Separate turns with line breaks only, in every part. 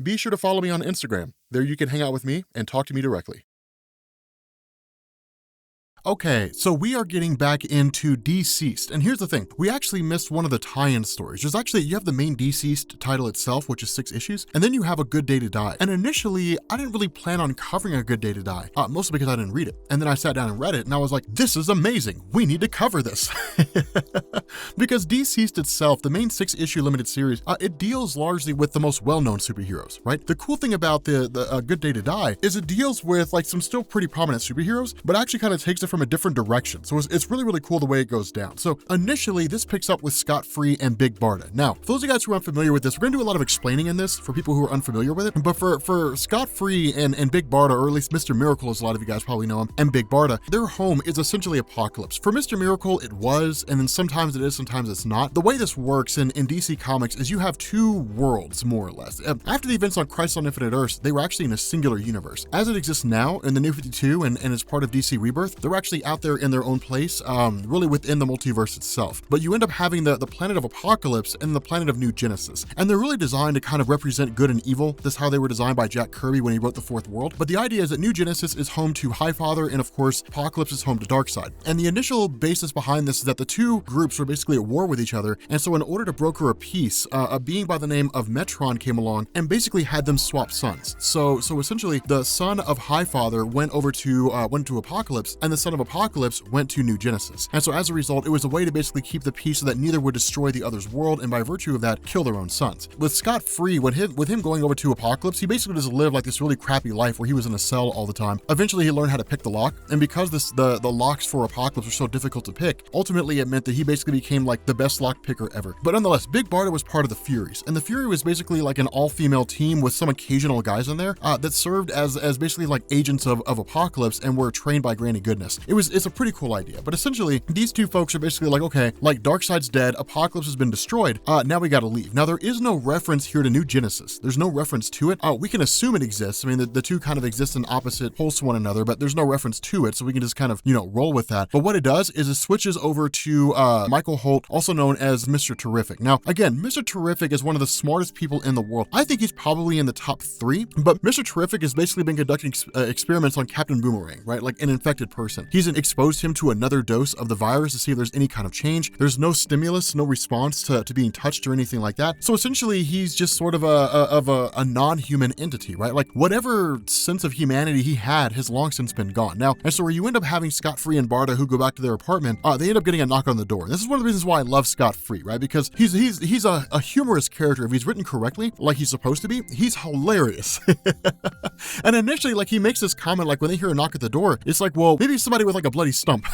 be sure to follow me on Instagram. There you can hang out with me and talk to me directly. Okay, so we are getting back into DCeased, and here's the thing. We actually missed one of the tie-in stories. There's actually, you have the main DCeased title itself, which is 6 issues, and then you have A Good Day to Die. And initially, I didn't really plan on covering A Good Day to Die, mostly because I didn't read it. And then I sat down and read it, and I was like, this is amazing. We need to cover this. Because DCeased itself, the main 6-issue limited series, it deals largely with the most well-known superheroes, right? The cool thing about the A Good Day to Die is it deals with like some still pretty prominent superheroes, but actually kind of takes it from a different direction. So it's really, really cool the way it goes down. So initially, this picks up with Scott Free and Big Barda. Now, for those of you guys who are unfamiliar with this, we're gonna do a lot of explaining in this for people who are unfamiliar with it. But for Scott Free and Big Barda, or at least Mr. Miracle, as a lot of you guys probably know him, and Big Barda, their home is essentially Apocalypse. For Mr. Miracle, it was, and then sometimes it is, sometimes it's not. The way this works in DC Comics is you have 2 worlds, more or less. After the events on Crisis on Infinite Earths, they were actually in a singular universe. As it exists now in the New 52 and as part of DC Rebirth, they're actually out there in their own place, really within the multiverse itself. But you end up having the planet of Apocalypse and the planet of New Genesis. And they're really designed to kind of represent good and evil. This is how they were designed by Jack Kirby when he wrote The Fourth World. But the idea is that New Genesis is home to Highfather, and of course, Apocalypse is home to Darkseid. And the initial basis behind this is that the 2 groups were basically at war with each other. And so in order to broker a peace, a being by the name of Metron came along and basically had them swap sons. So essentially, the son of Highfather went to Apocalypse, and the son of Apocalypse went to New Genesis. And so as a result, it was a way to basically keep the peace so that neither would destroy the other's world, and by virtue of that, kill their own sons. With Scott Free, with him going over to Apocalypse, he basically just lived like this really crappy life where he was in a cell all the time. Eventually, he learned how to pick the lock, and because the locks for Apocalypse were so difficult to pick, ultimately it meant that he basically became like the best lock picker ever. But nonetheless, Big Barda was part of the Furies, and the Fury was basically like an all-female team with some occasional guys in there that served as basically like agents of Apocalypse and were trained by Granny Goodness. It's a pretty cool idea, but essentially these 2 folks are basically like, okay, like Darkseid's dead, Apocalypse has been destroyed, now we gotta leave. Now there is no reference here to New Genesis. There's no reference to it. We can assume it exists. I mean, the 2 kind of exist in opposite poles to one another, but there's no reference to it, so we can just kind of, roll with that. But what it does is it switches over to Michael Holt, also known as Mr. Terrific. Now, again, Mr. Terrific is one of the smartest people in the world. I think he's probably in the top 3, but Mr. Terrific has basically been conducting experiments on Captain Boomerang, right? Like an infected person. He's exposed him to another dose of the virus to see if there's any kind of change. There's no stimulus, no response to being touched or anything like that. So essentially, he's just sort of a non-human entity, right? Like whatever sense of humanity he had has long since been gone. Now, and so where you end up having Scott Free and Barda who go back to their apartment, they end up getting a knock on the door. And this is one of the reasons why I love Scott Free, right? Because he's a humorous character. If he's written correctly, like he's supposed to be, he's hilarious. And initially, like he makes this comment, like when they hear a knock at the door, it's like, well, maybe somebody with like a bloody stump.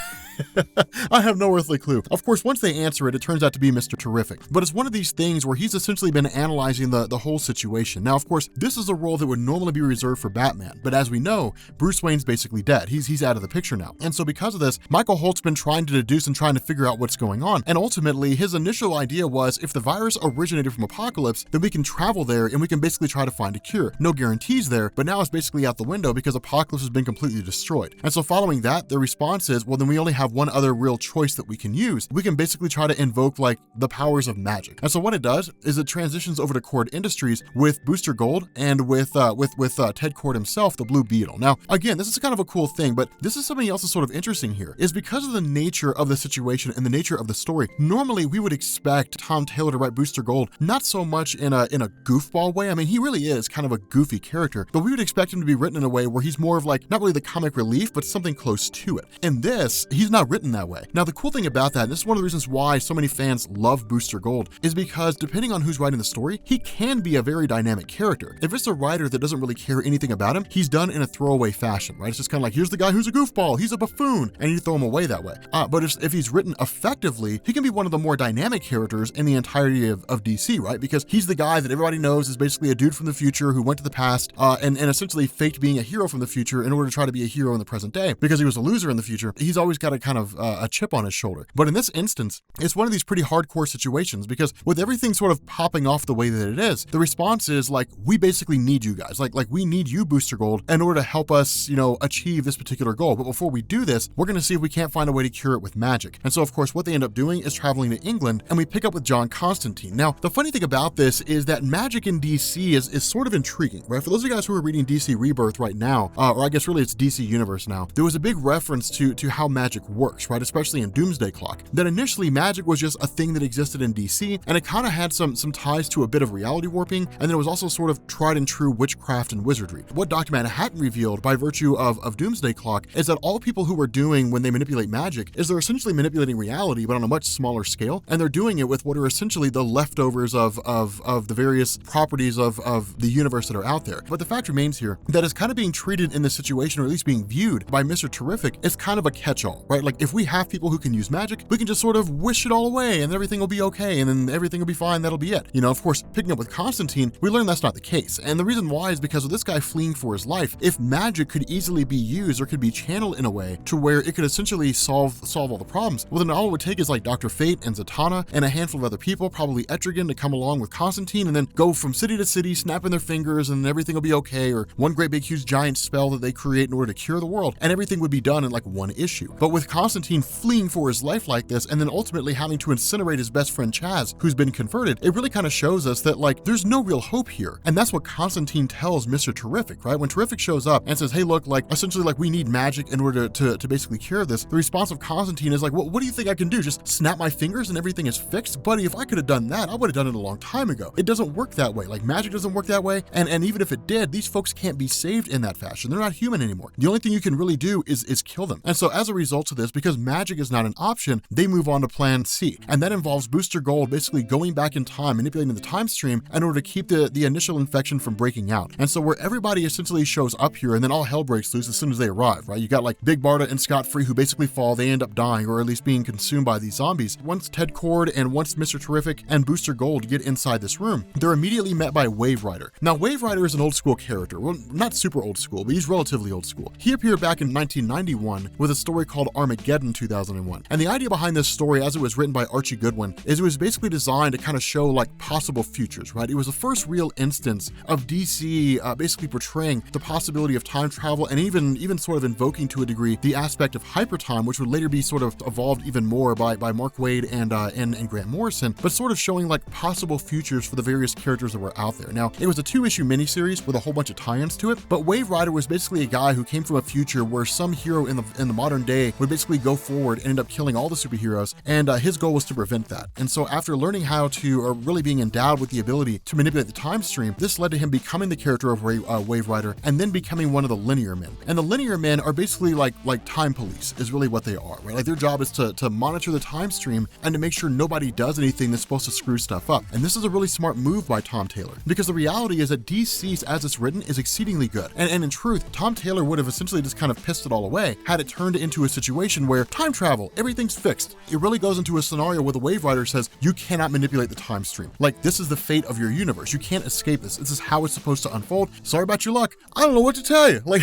I have no earthly clue. Of course, once they answer it, it turns out to be Mr. Terrific. But it's one of these things where he's essentially been analyzing the whole situation. Now, of course, this is a role that would normally be reserved for Batman. But as we know, Bruce Wayne's basically dead. He's out of the picture now. And so because of this, Michael Holt's been trying to deduce and trying to figure out what's going on. And ultimately, his initial idea was if the virus originated from Apocalypse, then we can travel there and we can basically try to find a cure. No guarantees there, but now it's basically out the window because Apocalypse has been completely destroyed. And so following that, the response is, well, then we only have one other real choice that we can use. We can basically try to invoke like the powers of magic. And so what it does is it transitions over to Cord Industries with Booster Gold and with Ted Cord himself, the Blue Beetle. Now, again, this is kind of a cool thing, but this is something else that's sort of interesting here, is because of the nature of the situation and the nature of the story. Normally, we would expect Tom Taylor to write Booster Gold, not so much in a goofball way. I mean, he really is kind of a goofy character, but we would expect him to be written in a way where he's more of like, not really the comic relief, but something close to it. In this, he's not written that way. Now, the cool thing about that, and this is one of the reasons why so many fans love Booster Gold, is because depending on who's writing the story, he can be a very dynamic character. If it's a writer that doesn't really care anything about him, he's done in a throwaway fashion, right? It's just kind of like, here's the guy who's a goofball, he's a buffoon, and you throw him away that way. But if he's written effectively, he can be one of the more dynamic characters in the entirety of DC, right? Because he's the guy that everybody knows is basically a dude from the future who went to the past and essentially faked being a hero from the future in order to try to be a hero in the present day because he was a loser in the future, he's always got a kind of a chip on his shoulder. But in this instance, it's one of these pretty hardcore situations because with everything sort of popping off the way that it is, the response is like, we basically need you guys. Like we need you, Booster Gold, in order to help us, you know, achieve this particular goal. But before we do this, we're going to see if we can't find a way to cure it with magic. And so, of course, what they end up doing is traveling to England, and we pick up with John Constantine. Now, the funny thing about this is that magic in DC is sort of intriguing, right? For those of you guys who are reading DC Rebirth right now, or I guess really it's DC Universe now, there was a big reference to how magic works, right? Especially in Doomsday Clock. That initially magic was just a thing that existed in DC, and it kind of had some ties to a bit of reality warping, and then it was also sort of tried and true witchcraft and wizardry. What Dr. Manhattan revealed by virtue of Doomsday Clock is that all people who are doing when they manipulate magic is they're essentially manipulating reality, but on a much smaller scale, and they're doing it with what are essentially the leftovers of the various properties of the universe that are out there. But the fact remains here that it's kind of being treated in this situation, or at least being viewed by Mr. Terrific, as kind of a catch-all, right? Like if we have people who can use magic, we can just sort of wish it all away and everything will be okay, and then everything will be fine, that'll be it. You know, of course, picking up with Constantine, we learn that's not the case. And the reason why is because of this guy fleeing for his life. If magic could easily be used or could be channeled in a way to where it could essentially solve all the problems, well then all it would take is like Dr. Fate and Zatanna and a handful of other people, probably Etrigan, to come along with Constantine and then go from city to city, snapping their fingers, and everything will be okay, or one great big huge giant spell that they create in order to cure the world, and everything would be done in like one issue. But with Constantine fleeing for his life like this, and then ultimately having to incinerate his best friend Chaz, who's been converted, it really kind of shows us that like there's no real hope here. And that's what Constantine tells Mr. Terrific, right? When Terrific shows up and says, hey look, like essentially like we need magic in order to basically cure this, the response of Constantine is like, well, what do you think I can do? Just snap my fingers and everything is fixed? Buddy, if I could have done that, I would have done it a long time ago. It doesn't work that way. Like magic doesn't work that way, and even if it did, these folks can't be saved in that fashion. They're not human anymore. The only thing you can really do is kill them. And so as a result of this, because magic is not an option, they move on to plan C, and that involves Booster Gold basically going back in time, manipulating the time stream in order to keep the initial infection from breaking out. And so where everybody essentially shows up here, and then all hell breaks loose as soon as they arrive, right? You got like Big Barda and Scott Free who basically fall, they end up dying, or at least being consumed by these zombies. Once Ted Cord and once Mr. Terrific and Booster Gold get inside this room, they're immediately met by Waverider. Now Waverider is an old school character. Well, not super old school, but he's relatively old school. He appeared back in 1991 with a story called Armageddon 2001. And the idea behind this story, as it was written by Archie Goodwin, is it was basically designed to kind of show like possible futures, right? It was the first real instance of DC basically portraying the possibility of time travel, and even sort of invoking to a degree the aspect of hypertime, which would later be sort of evolved even more by Mark Waid and Grant Morrison, but sort of showing like possible futures for the various characters that were out there. Now, it was a 2-issue miniseries with a whole bunch of tie-ins to it, but Waverider was basically a guy who came from a future where some hero in the modern day would basically go forward and end up killing all the superheroes, and his goal was to prevent that. And so after learning how to, or really being endowed with the ability to manipulate the time stream, this led to him becoming the character of Waverider, and then becoming one of the Linear Men. And the Linear Men are basically like time police is really what they are, right? Like their job is to monitor the time stream and to make sure nobody does anything that's supposed to screw stuff up. And this is a really smart move by Tom Taylor, because the reality is that DCeased as it's written is exceedingly good. And in truth, Tom Taylor would have essentially just kind of pissed it all away had it turned into a situation where time travel, everything's fixed. It really goes into a scenario where the Waverider says, you cannot manipulate the time stream. Like, this is the fate of your universe. You can't escape this. This is how it's supposed to unfold. Sorry about your luck. I don't know what to tell you. Like,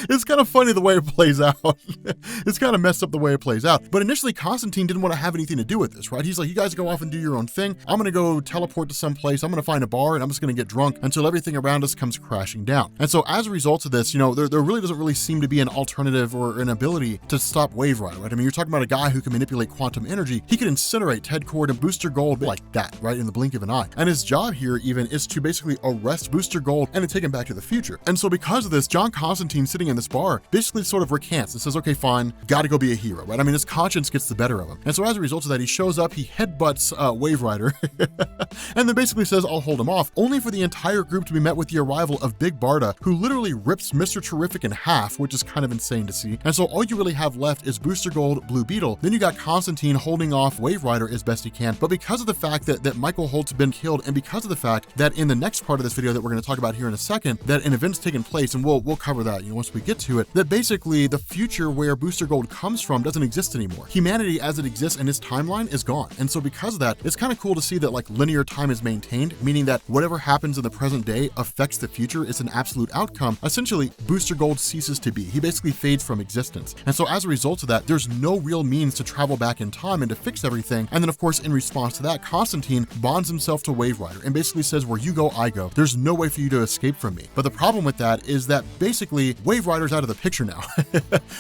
it's kind of funny the way it plays out. It's kind of messed up the way it plays out. But initially, Constantine didn't want to have anything to do with this, right? He's like, you guys go off and do your own thing. I'm going to go teleport to some place. I'm going to find a bar, and I'm just going to get drunk until everything around us comes crashing down. And so as a result of this, you know, there really doesn't really seem to be an alternative or an ability to stop Waverider, right? I mean, you're talking about a guy who can manipulate quantum energy. He can incinerate Ted Cord and Booster Gold like that, right? In the blink of an eye. And his job here even is to basically arrest Booster Gold and to take him back to the future. And so because of this, John Constantine sitting in this bar basically sort of recants and says, okay, fine, gotta go be a hero, right? I mean, his conscience gets the better of him. And so as a result of that, he shows up, he headbutts Waverider, and then basically says, I'll hold him off, only for the entire group to be met with the arrival of Big Barda, who literally rips Mr. Terrific in half, which is kind of insane to see. And so all you really have left is Booster Gold, Blue Beetle. Then you got Constantine holding off Waverider as best he can. But because of the fact that Michael Holt's been killed, and because of the fact that in the next part of this video that we're going to talk about here in a second, that an event's taken place, and we'll cover that, you know, once we get to it, that basically the future where Booster Gold comes from doesn't exist anymore. Humanity as it exists in its timeline is gone. And so because of that, it's kind of cool to see that like linear time is maintained, meaning that whatever happens in the present day affects the future. It's an absolute outcome. Essentially, Booster Gold ceases to be. He basically fades from existence. And so as a result of that, there's no real means to travel back in time and to fix everything. And then of course, in response to that, Constantine bonds himself to Waverider and basically says, where you go, I go. There's no way for you to escape from me. But the problem with that is that basically Waverider's out of the picture now.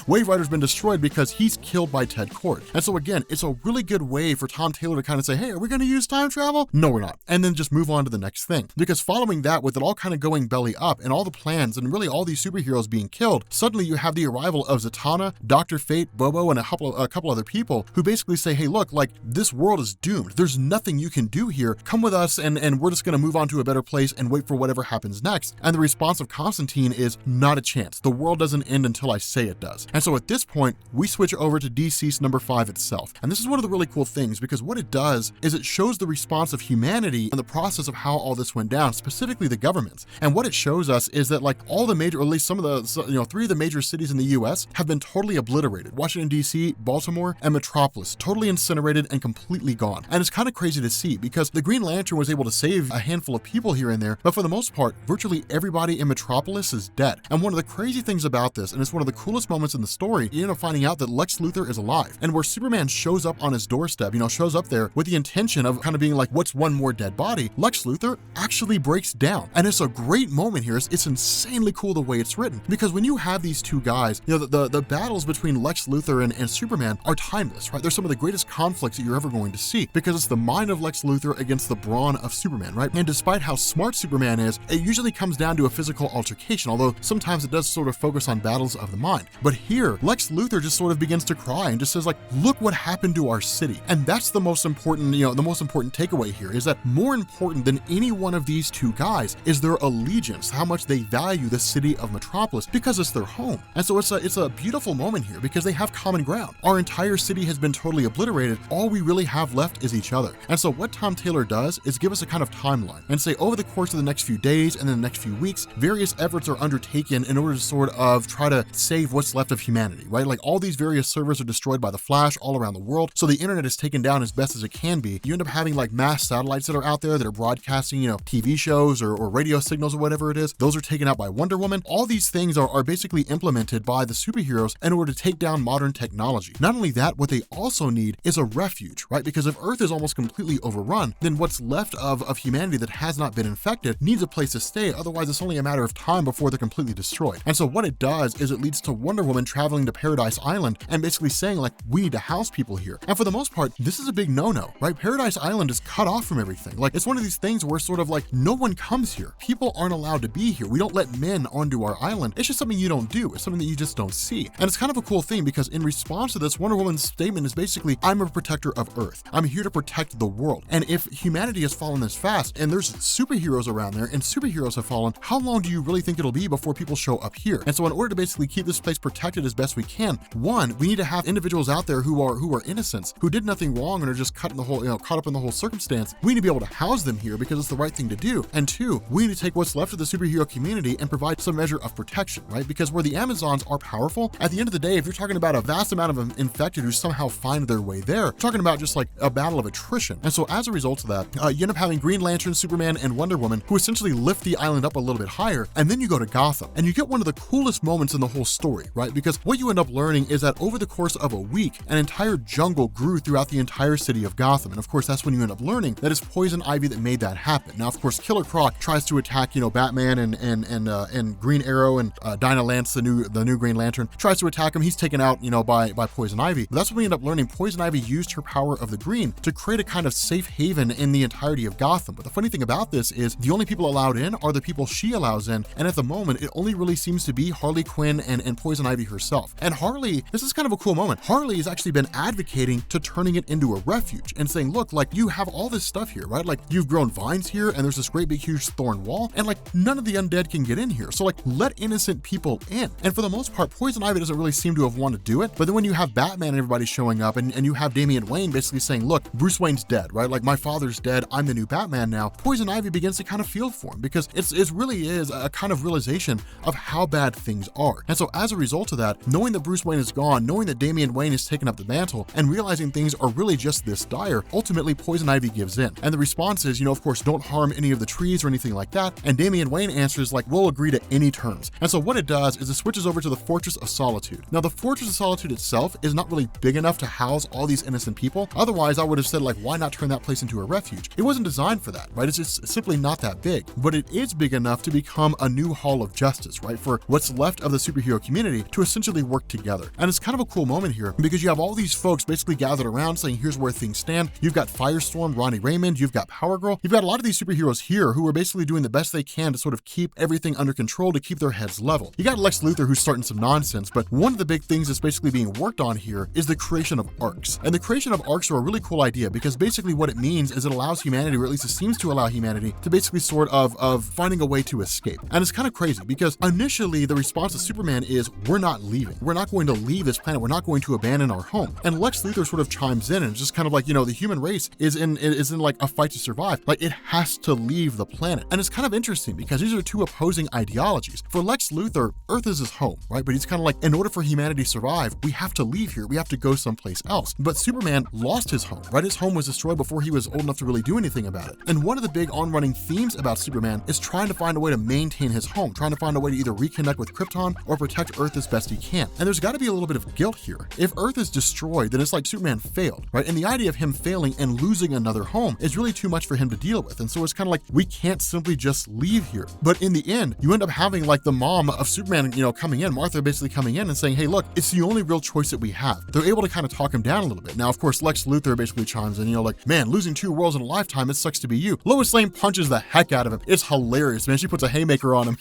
Waverider's been destroyed because he's killed by Ted Kord. And so again, it's a really good way for Tom Taylor to kind of say, hey, are we going to use time travel? No, we're not. And then just move on to the next thing. Because following that, with it all kind of going belly up and all the plans and really all these superheroes being killed, suddenly you have the arrival of Zatanna, Dr. Fate, Bobo, and a couple other people who basically say, hey, look, like this world is doomed. There's nothing you can do here. Come with us and we're just going to move on to a better place and wait for whatever happens next. And the response of Constantine is not a chance. The world doesn't end until I say it does. And so at this point, we switch over to DCeased number 5 itself. And this is one of the really cool things because what it does is it shows the response of humanity in the process of how all this went down, specifically the governments. And what it shows us is that like all the major, or at least some of the, 3 of the major cities in the US have been totally obliterated. Washington, DC, Baltimore, and Metropolis, totally incinerated and completely gone. And it's kind of crazy to see because the Green Lantern was able to save a handful of people here and there, but for the most part, virtually everybody in Metropolis is dead. And one of the crazy things about this, and it's one of the coolest moments in the story, you end up finding out that Lex Luthor is alive. And where Superman shows up on his doorstep, shows up there with the intention of kind of being like, what's one more dead body? Lex Luthor actually breaks down. And it's a great moment here. It's insanely cool the way it's written. Because when you have these two guys, the battles between Lex Luthor and Superman are timeless, right? They're some of the greatest conflicts that you're ever going to see because it's the mind of Lex Luthor against the brawn of Superman, right? And despite how smart Superman is, it usually comes down to a physical altercation, although sometimes it does sort of focus on battles of the mind. But here, Lex Luthor just sort of begins to cry and just says like, look what happened to our city. And that's the most important, the most important takeaway here is that more important than any one of these two guys is their allegiance, how much they value the city of Metropolis because it's their home. And so it's a beautiful moment here because they have common ground. Our entire city has been totally obliterated. All we really have left is each other. And so what Tom Taylor does is give us a kind of timeline and say over the course of the next few days and then the next few weeks, various efforts are undertaken in order to sort of try to save what's left of humanity, right? Like all these various servers are destroyed by the Flash all around the world. So the internet is taken down as best as it can be. You end up having like mass satellites that are out there that are broadcasting, TV shows or radio signals or whatever it is. Those are taken out by Wonder Woman. All these things are basically implemented by the superheroes in order to take down modern technology. Not only that, what they also need is a refuge, right? Because if Earth is almost completely overrun, then what's left of humanity that has not been infected needs a place to stay. Otherwise, it's only a matter of time before they're completely destroyed. And so what it does is it leads to Wonder Woman traveling to Paradise Island and basically saying like, we need to house people here. And for the most part, this is a big no-no, right? Paradise Island is cut off from everything. Like it's one of these things where sort of like no one comes here. People aren't allowed to be here. We don't let men onto our island. It's just something you don't do. It's something that you just don't see. And it's kind of a cool thing because in response to this, Wonder Woman's statement is basically, I'm a protector of Earth. I'm here to protect the world. And if humanity has fallen this fast and there's superheroes around there and superheroes have fallen, how long do you really think it'll be before people show up here? And so in order to basically keep this place protected as best we can, one, we need to have individuals out there who are innocents, who did nothing wrong and are just caught up in the whole circumstance. We need to be able to house them here because it's the right thing to do. And two, we need to take what's left of the superhero community and provide some measure of protection, right? Because where the Amazons are powerful, at the end of the day, if you're talking about a vast amount of infected who somehow find their way there, you're talking about just like a battle of attrition. And so as a result of that, you end up having Green Lantern, Superman, and Wonder Woman who essentially lift the island up a little bit higher, and then you go to Gotham and you get one of the coolest moments in the whole story, right? Because what you end up learning is that over the course of a week, an entire jungle grew throughout the entire city of Gotham. And of course, that's when you end up learning that it's Poison Ivy that made that happen. Now, of course, Killer Croc tries to attack, Batman and Green Arrow and Dinah Lance, the new Green Lantern, tries to attack him. He's taken out, by Poison Ivy. But that's when we end up learning Poison Ivy used her power of the green to create a kind of safe haven in the entirety of Gotham. But the funny thing about this is the only people allowed in are the people she allows in. And at the moment, it only really seems to be Harley Quinn and Poison Ivy herself. And Harley, this is kind of a cool moment. Harley has actually been advocating to turning it into a refuge and saying, look, like you have all this stuff here, right? Like you've grown vines here and there's this great big huge thorn wall and like none of the undead can get in here. So like let innocent people in. And for the most part, Poison Ivy doesn't really seem to have wanted to do it. But then when you have Batman and everybody showing up and you have Damian Wayne basically saying, look, Bruce Wayne's dead, right? Like my father's dead. I'm the new Batman now. Poison Ivy begins to kind of feel for him because it really is a kind of realization of how bad bad things are. And so as a result of that, knowing that Bruce Wayne is gone, knowing that Damian Wayne has taken up the mantle, and realizing things are really just this dire, ultimately Poison Ivy gives in. And the response is, of course, don't harm any of the trees or anything like that. And Damian Wayne answers like, we'll agree to any terms. And so what it does is it switches over to the Fortress of Solitude. Now the Fortress of Solitude itself is not really big enough to house all these innocent people. Otherwise I would have said like, why not turn that place into a refuge? It wasn't designed for that, right? It's just simply not that big, but it is big enough to become a new hall of justice, right? For what's left of the superhero community to essentially work together. And it's kind of a cool moment here because you have all these folks basically gathered around saying, here's where things stand. You've got Firestorm, Ronnie Raymond, you've got Power Girl. You've got a lot of these superheroes here who are basically doing the best they can to sort of keep everything under control, to keep their heads level. You got Lex Luthor who's starting some nonsense, but one of the big things that's basically being worked on here is the creation of arcs. And the creation of arcs are a really cool idea because basically what it means is it allows humanity, or at least it seems to allow humanity, to basically sort of finding a way to escape. And it's kind of crazy because initially the response to Superman is, we're not leaving. We're not going to leave this planet. We're not going to abandon our home. And Lex Luthor sort of chimes in and it's just kind of like, the human race is in like a fight to survive. Like it has to leave the planet. And it's kind of interesting because these are two opposing ideologies. For Lex Luthor, Earth is his home, right? But he's kind of like, in order for humanity to survive, we have to leave here. We have to go someplace else. But Superman lost his home, right? His home was destroyed before he was old enough to really do anything about it. And one of the big on-running themes about Superman is trying to find a way to maintain his home, trying to find a way to either reconnect with Krypton or protect Earth as best he can. And there's got to be a little bit of guilt here. If Earth is destroyed, then it's like Superman failed, right? And the idea of him failing and losing another home is really too much for him to deal with. And so it's kind of like, we can't simply just leave here. But in the end, you end up having like the mom of Superman, coming in, Martha basically coming in and saying, hey, look, it's the only real choice that we have. They're able to kind of talk him down a little bit. Now, of course, Lex Luthor basically chimes in, like, man, losing 2 worlds in a lifetime, it sucks to be you. Lois Lane punches the heck out of him. It's hilarious, man. She puts a haymaker on him.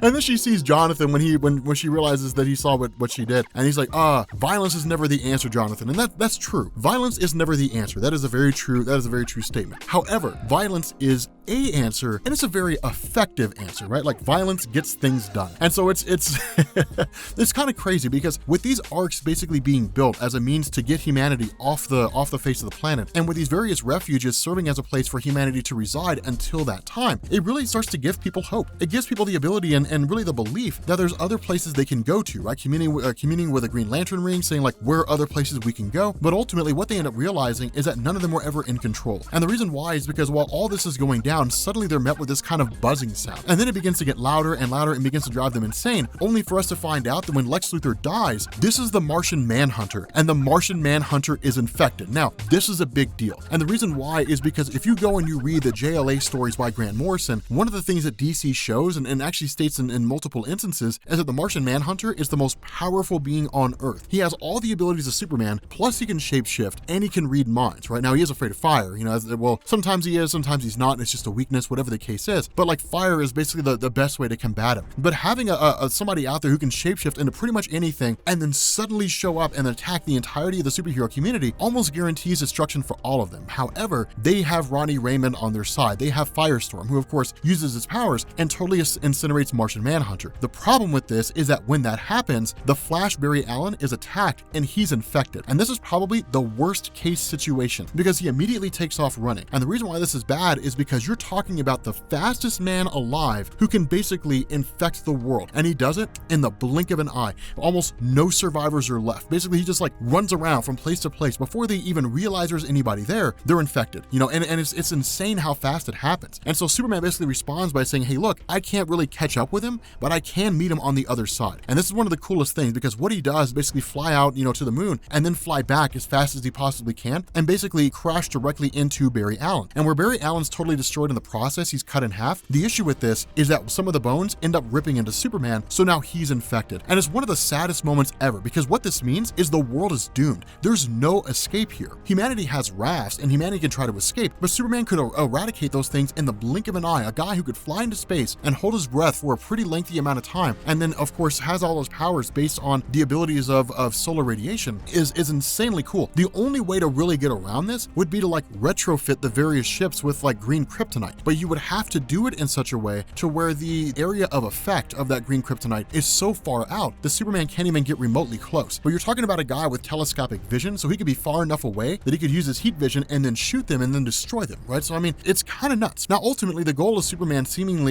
And then she sees Jonathan when she realizes that he saw what she did. And he's like, violence is never the answer, Jonathan. And that's true. Violence is never the answer. That is a very true statement. However, violence is a answer, and it's a very effective answer, right? Like violence gets things done. And so it's it's kind of crazy because with these arcs basically being built as a means to get humanity off the face of the planet, and with these various refuges serving as a place for humanity to reside until that time, it really starts to give people hope. It gives people the ability and really the belief that there's other places they can go to, right? Communing with a Green Lantern ring, saying like, where are other places we can go? But ultimately what they end up realizing is that none of them were ever in control. And the reason why is because while all this is going down, suddenly they're met with this kind of buzzing sound. And then it begins to get louder and louder and begins to drive them insane, only for us to find out that when Lex Luthor dies, this is the Martian Manhunter, and the Martian Manhunter is infected. Now, this is a big deal. And the reason why is because if you go and you read the JLA stories by Grant Morrison, one of the things that DC shows and actually states in multiple instances is that the Martian Manhunter is the most powerful being on Earth. He has all the abilities of Superman, plus he can shapeshift and he can read minds, right? Now, he is afraid of fire, well, sometimes he is, sometimes he's not, and it's just a weakness, whatever the case is. But like fire is basically the best way to combat him. But having somebody out there who can shapeshift into pretty much anything and then suddenly show up and attack the entirety of the superhero community almost guarantees destruction for all of them. However, they have Ronnie Raymond on their side. They have Firestorm, who of course uses his powers and totally incinerates Martian Manhunter. The problem with this is that when that happens, the Flash Barry Allen is attacked and he's infected. And this is probably the worst case situation because he immediately takes off running. And the reason why this is bad is because you're talking about the fastest man alive who can basically infect the world. And he does it in the blink of an eye. Almost no survivors are left. Basically, he just like runs around from place to place before they even realize there's anybody there. They're infected, and it's insane how fast it happens. And so Superman basically responds by saying, hey, look, I can't really catch up with him, but I can meet him on the other side. And this is one of the coolest things because what he does is basically fly out, to the moon and then fly back as fast as he possibly can and basically crash directly into Barry Allen. And where Barry Allen's totally destroyed in the process, he's cut in half. The issue with this is that some of the bones end up ripping into Superman, so now he's infected. And it's one of the saddest moments ever because what this means is the world is doomed. There's no escape here. Humanity has rafts and humanity can try to escape, but Superman could eradicate those things in the blink of an eye. A guy who could fly into space and hold his breath for a pretty lengthy amount of time, and then of course has all those powers based on the abilities of solar radiation is insanely cool. The only way to really get around this would be to like retrofit the various ships with like green kryptonite, but you would have to do it in such a way to where the area of effect of that green kryptonite is so far out that Superman can't even get remotely close. But you're talking about a guy with telescopic vision, so he could be far enough away that he could use his heat vision and then shoot them and then destroy them, right? So I mean, it's kind of nuts. Now ultimately the goal of Superman seeming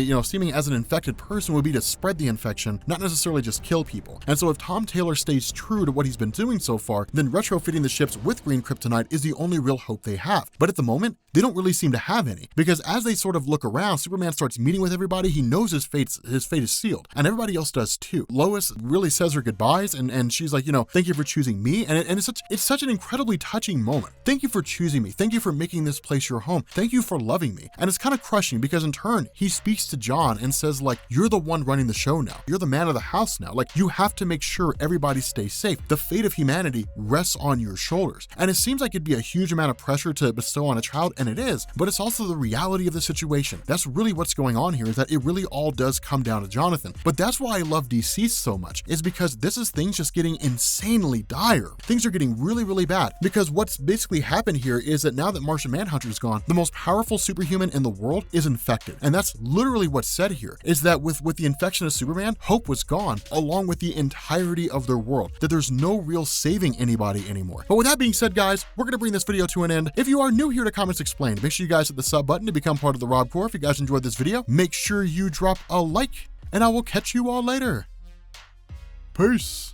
as an infected person person would be to spread the infection, not necessarily just kill people. And so if Tom Taylor stays true to what he's been doing so far, then retrofitting the ships with green kryptonite is the only real hope they have. But at the moment, they don't really seem to have any, because as they sort of look around, Superman starts meeting with everybody. He knows his fate is sealed, and everybody else does too. Lois really says her goodbyes, and she's like, thank you for choosing me. And it's such an incredibly touching moment. Thank you for choosing me. Thank you for making this place your home. Thank you for loving me. And it's kind of crushing, because in turn, he speaks to John and says, like, you're the one running the show now. You're the man of the house now. Like, you have to make sure everybody stays safe. The fate of humanity rests on your shoulders. And it seems like it'd be a huge amount of pressure to bestow on a child, and it is, but it's also the reality of the situation. That's really what's going on here, is that it really all does come down to Jonathan. But that's why I love DCeased so much, is because this is things just getting insanely dire. Things are getting really, really bad, because what's basically happened here is that now that Martian Manhunter is gone, the most powerful superhuman in the world is infected. And that's literally what's said here, is that with the infection of Superman, hope was gone, along with the entirety of their world, that there's no real saving anybody anymore. But with that being said, guys, we're going to bring this video to an end. If you are new here to Comments Explained, make sure you guys hit the sub button to become part of the Rob Corps. If you guys enjoyed this video, make sure you drop a like, and I will catch you all later. Peace.